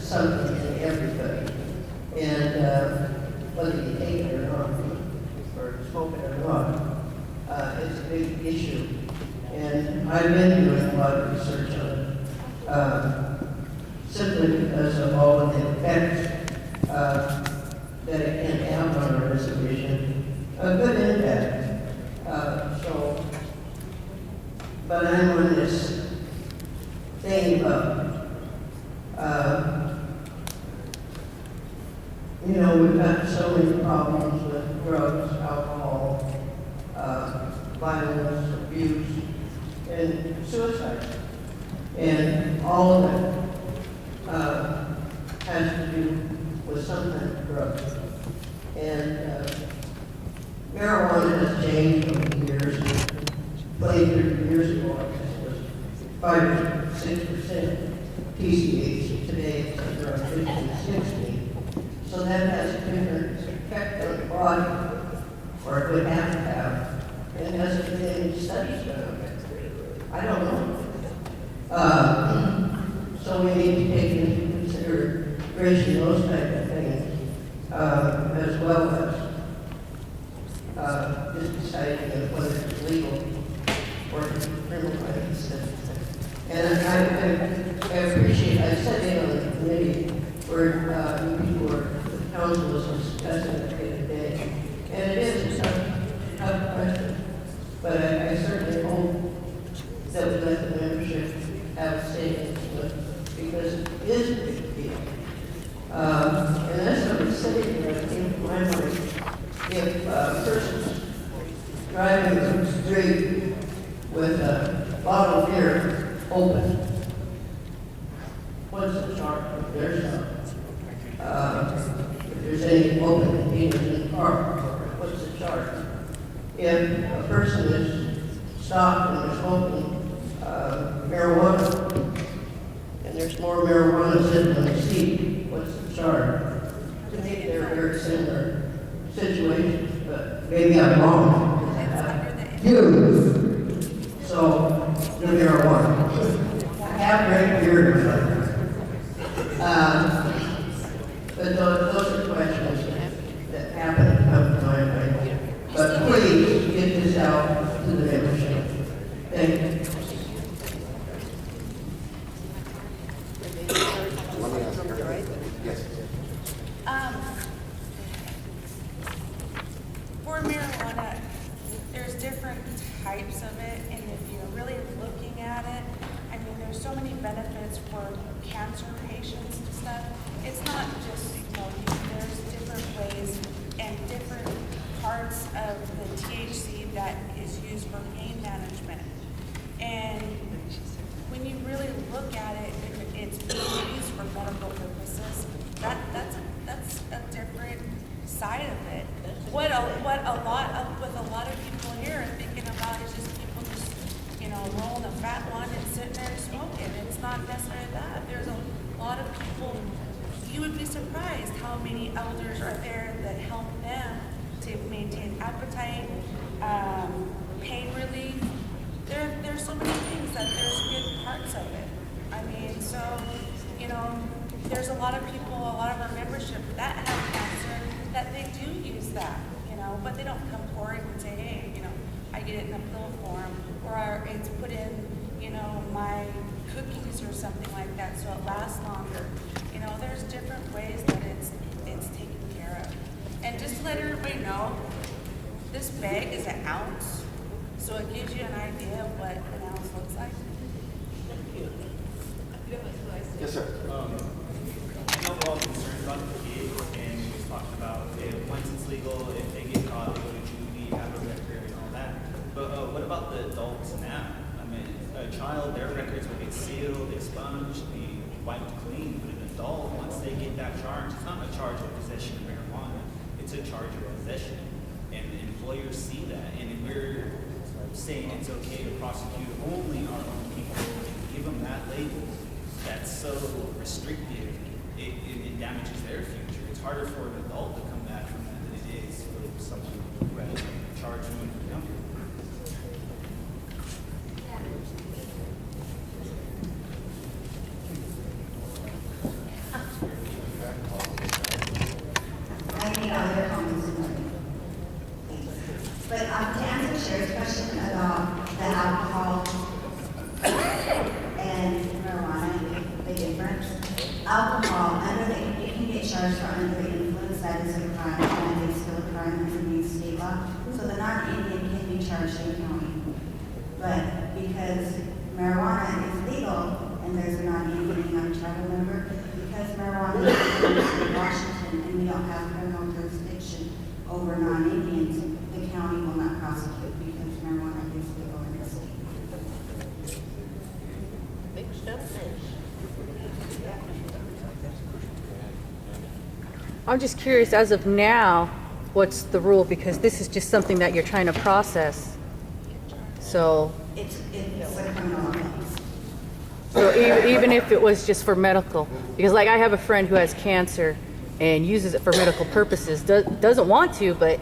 something in everybody. And whether you take it or not, or smoke it or not, it's a big issue. And I've been doing a lot of research on it, simply because of all of the effects that it can have on our reservation. A good impact. But I'm on this thing about, we've got so many problems with drugs, alcohol, violence, abuse, and suicide. And all of it has to do with some kind of drug. And marijuana has changed over the years. 20, 30 years ago, it was 5 or 6% TCH. Today it's around 15, 16. So that has a different effect on the body, or it would have to have. And hasn't been any studies done on it. I don't know. So we need to take into consideration those type of things, as well as just deciding whether it's legal or criminalized. And I appreciate, I sat in on the committee where people were, the council was discussing it the other day. And it is a tough question. But I certainly hope that we let the membership have a say into it, because it is a big deal. And as I was saying, it came to my mind, if a person's driving through the street with a bottle of beer open, what's the charge if there's if there's any open containers in the car, what's the charge? If a person is stopped and they're smoking marijuana, and there's more marijuana sitting on the seat, what's the charge? To me, they're very similar situations, but maybe I'm wrong. So, the marijuana. I have great beer. But those are questions that happen to come to my mind. But please get this out to the membership. Thank you. For marijuana, there's different types of it, and if you're really looking at it, I mean, there's so many benefits for cancer patients and stuff. It's not just smoking. There's different ways and different parts of the THC that is used for pain management. And when you really look at it, it's being used for medical purposes. That's a different side of it. What a lot of people here are thinking about is just people just, rolling a fat one and sitting there and smoking. It's not necessarily that. There's a lot of people, you would be surprised how many elders are there that help them to maintain appetite, pain relief. There's so many things that there's good parts of it. I mean, so, there's a lot of people, a lot of our membership that have cancer, that they do use that, but they don't come forward and say, hey, I get it in a pill form, or it's put in, my cookies or something like that, so it lasts longer. There's different ways that it's taken care of. And just to let everybody know, this bag is an ounce, so it gives you an idea of what an ounce looks like. Yes, sir. I know we're all concerned about the kids, and we talked about once it's legal, if they get caught, they go to juvie, have a record, and all that. But what about the adults now? I mean, a child, their records will get sealed, expunged, be wiped clean. But an adult, once they get that charge, it's not a charge of possession of marijuana, it's a charge of possession. And employers see that, and we're saying it's okay to prosecute only our own people and give them that label that's so restrictive, it damages their future. It's harder for an adult to come back from that than it is for someone who has charged when younger. difference. Alcohol, it can get charged for under the influence, that is a crime, and it's still a crime underneath state law. So the non-Indian can be charged in county. But because marijuana is legal, and there's a non-Indian non-tribal member, because marijuana is legal in Washington, and we don't have criminal jurisdiction over non-Indians, the county will not prosecute because marijuana is legal in the state. Big step forward. I'm just curious, as of now, what's the rule? Because this is just something that you're trying to process. So, It's a criminal offense. even if it was just for medical, because like I have a friend who has cancer and uses it for medical purposes, doesn't want to, but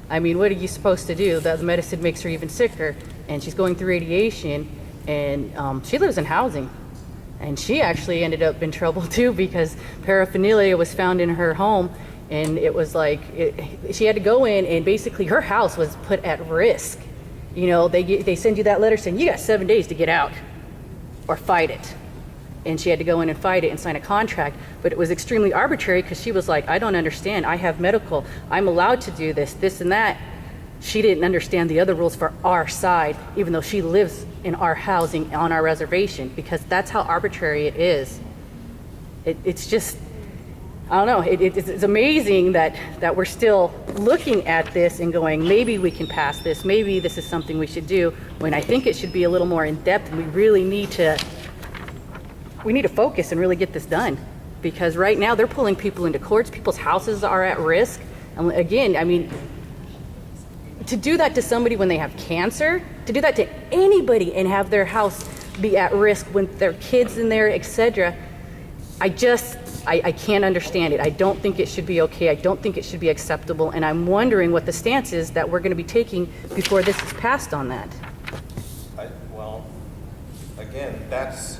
I mean, what are you supposed to do? The medicine makes her even sicker, and she's going through radiation, and she lives in housing. And she actually ended up in trouble too because paraphernalia was found in her home, and it was like she had to go in, and basically her house was put at risk. You know, they send you that letter saying you got 7 days to get out or fight it. And she had to go in and fight it and sign a contract. But it was extremely arbitrary because she was like, I don't understand. I have medical. I'm allowed to do this and that. She didn't understand the other rules for our side, even though she lives in our housing on our reservation, because that's how arbitrary it is. It's just, I don't know, it's amazing that we're still looking at this and going, maybe we can pass this, maybe this is something we should do, when I think it should be a little more in depth, and we really need to focus and really get this done. Because right now they're pulling people into courts, people's houses are at risk. And again, I mean, to do that to somebody when they have cancer, to do that to anybody and have their house be at risk when their kids in there, etc. I can't understand it. I don't think it should be okay. I don't think it should be acceptable. And I'm wondering what the stance is that we're going to be taking before this is passed on that. Well, again, that's,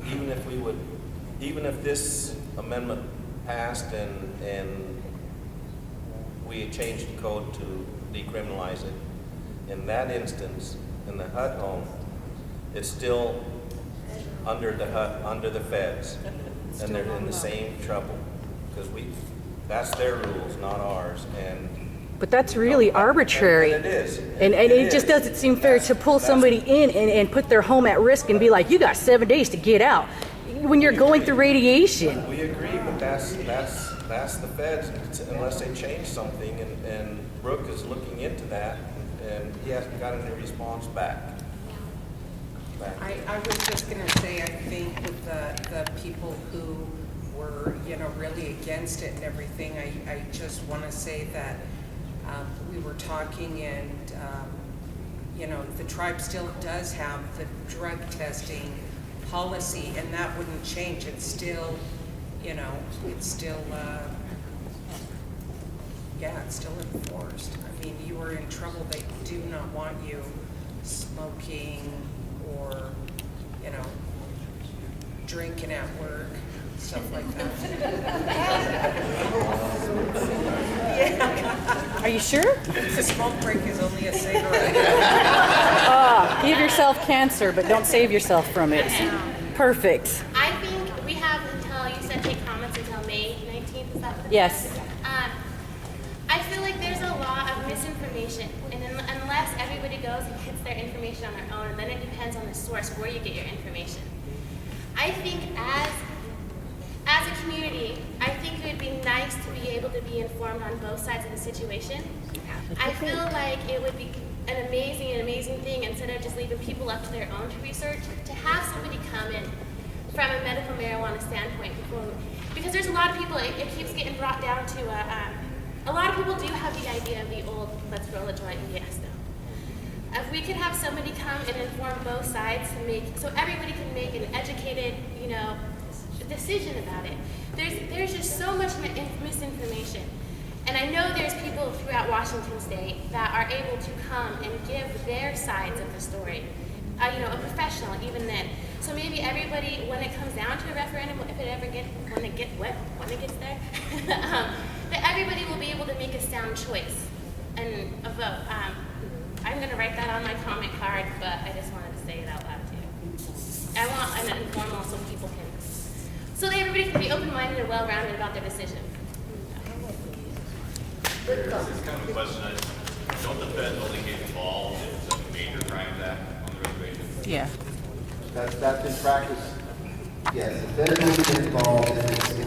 even if this amendment passed and we changed the code to decriminalize it, in that instance, in the HUD home, it's still under the HUD, under the feds, and they're in the same trouble, because that's their rules, not ours, and. But that's really arbitrary. And it is. And it just doesn't seem fair to pull somebody in and put their home at risk and be like, you got 7 days to get out, when you're going through radiation. We agree, but that's the feds, unless they change something, and Brooke is looking into that, and he hasn't got any response back. I was just going to say, I think with the people who were, really against it and everything, I just want to say that we were talking, and, the tribe still does have the drug testing policy, and that wouldn't change. It's still, it's still enforced. I mean, you are in trouble. They do not want you smoking or, drinking at work, stuff like that. Yeah. Are you sure? The smoke break is only a cigarette. Give yourself cancer, but don't save yourself from it. Perfect. I think we have until, you said take comments until May 19th, is that what it Yes. is? I feel like there's a lot of misinformation, and unless everybody goes and gets their information on their own, and then it depends on the source where you get your information. I think as a community, I think it would be nice to be able to be informed on both sides of the situation. I feel like it would be an amazing thing, instead of just leaving people up to their own to research, to have somebody come in from a medical marijuana standpoint, because there's a lot of people, it keeps getting brought down to a lot of people do have the idea of the old, let's roll a joint and yes, no. If we could have somebody come and inform both sides so everybody can make an educated, decision about it. There's just so much misinformation. And I know there's people throughout Washington State that are able to come and give their sides of the story. A professional, even then. So maybe everybody, when it comes down to a referendum, when it gets there, that everybody will be able to make a sound choice and a vote. I'm going to write that on my comment card, but I just wanted to say it out loud too. I want an informal so people can everybody can be open-minded and well-rounded about their decision. Good This call. is kind of a question, don't the feds only get involved if it's a major crimes act on the reservation? Yeah. That's in practice. Yes, the feds will get involved if